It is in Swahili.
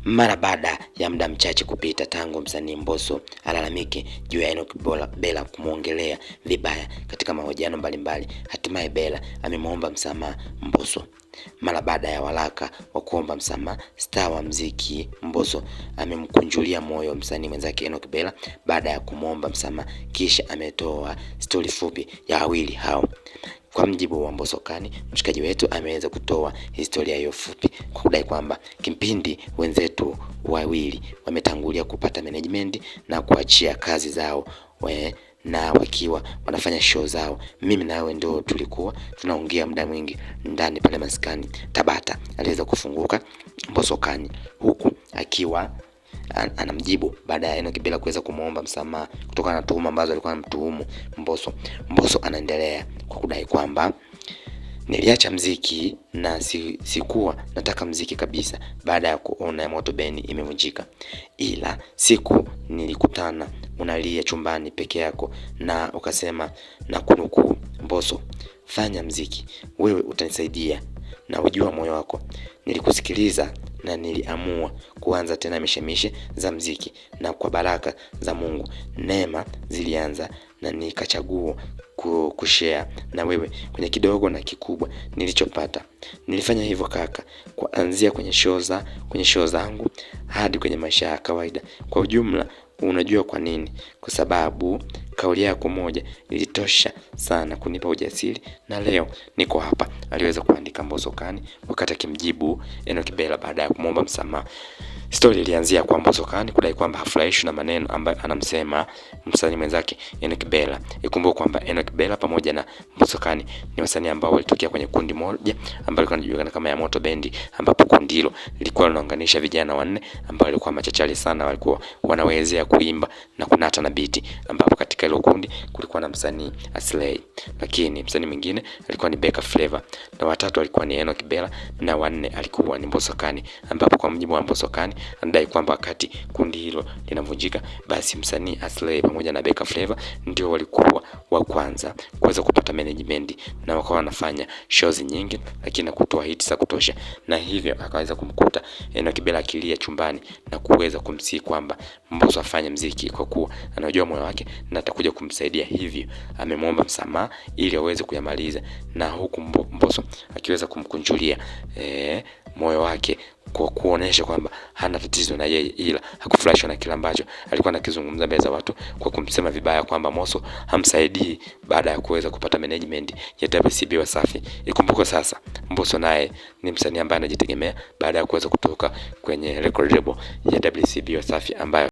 Mara baada ya muda mchache kupita tangu msanii Mbosso alalamike juu ya Enock Bella kumwongelea vibaya katika mahojiano mbalimbali, hatimaye Bella amemwomba msamaha Mbosso. Mara baada ya waraka wa kuomba msamaha, star wa muziki Mbosso amemkunjulia moyo msanii mwenzake Enock Bella baada ya kumwomba msamaha, kisha ametoa stori fupi ya wawili hao. Kwa mjibu wa Mbosso Khan, mshikaji wetu ameweza kutoa historia hiyo fupi kwa kudai kwamba kipindi wenzetu wawili wametangulia kupata management na kuachia kazi zao na wakiwa wanafanya show zao, mimi nawe ndio tulikuwa tunaongea muda mwingi ndani pale maskani Tabata. Aliweza kufunguka Mbosso Khan huku akiwa anamjibu baada ya Enock Bella kuweza kumuomba msamaha kutokana na tuhuma ambazo alikuwa anamtuhumu Mbosso. Mbosso anaendelea kwa kudai kwamba niliacha mziki na sikuwa nataka mziki kabisa baada ya kuona Moto Bendi imevunjika, ila siku nilikutana unalia chumbani peke yako na ukasema na kunukuu, Mbosso, fanya mziki, wewe utanisaidia na ujua moyo wako. Nilikusikiliza na niliamua kuanza tena mishemishe za mziki, na kwa baraka za Mungu neema zilianza na nikachagua kushare na wewe kwenye kidogo na kikubwa nilichopata. Nilifanya hivyo kaka, kuanzia kwenye show zangu hadi kwenye maisha ya kawaida kwa ujumla. Unajua kwa nini? Kwa sababu kauli yako moja ilitosha sana kunipa ujasiri na leo niko hapa, aliweza kuandika Mbosso Khan wakati akimjibu Enock Bella baada ya kumwomba msamaha. Story ilianzia kwa Mbosso Khan kudai kwamba hafurahishwi na maneno ambayo anamsema msanii mwenzake Enock Bella. Ikumbuke kwamba Enock Bella pamoja na Mbosso Khan ni wasanii ambao walitokea kwenye kundi moja ambalo linajulikana kama ya Moto Bendi, ambapo kundi hilo lilikuwa linaunganisha vijana wanne ambao walikuwa machachari sana, walikuwa wanawezea kuimba na kunata na beat, ambapo katika hilo kundi kulikuwa na msanii Aslay, lakini msanii mwingine alikuwa ni Beka Flavor, na watatu alikuwa ni Enock Bella, na wanne alikuwa ni Mbosso Khan, ambapo kwa mjibu wa Mbosso Khan anadai kwamba wakati kundi hilo linavunjika, basi msanii Aslay pamoja na Beka Flavor ndio walikuwa wa kwanza kuweza kupata management na wakawa wanafanya shows nyingi lakini kutoa hits za kutosha, na hivyo akaweza kumkuta Enock Bella akilia chumbani na kuweza kumsihi kwamba Mbosso afanye mziki kwa kuwa anajua moyo wake na atakuja kumsaidia, hivyo amemwomba msamaha ili aweze kuyamaliza, na huku Mbosso akiweza kumkunjulia moyo wake kwa kuonesha kwamba hana tatizo na yeye, ila hakufurahishwa na kila ambacho alikuwa anakizungumza mbele za watu kwa kumsema vibaya kwamba Mbosso hamsaidii baada ya kuweza kupata management ya WCB Wasafi. Ikumbuke sasa Mbosso naye ni msanii ambaye anajitegemea baada ya kuweza kutoka kwenye record label ya WCB Wasafi ambayo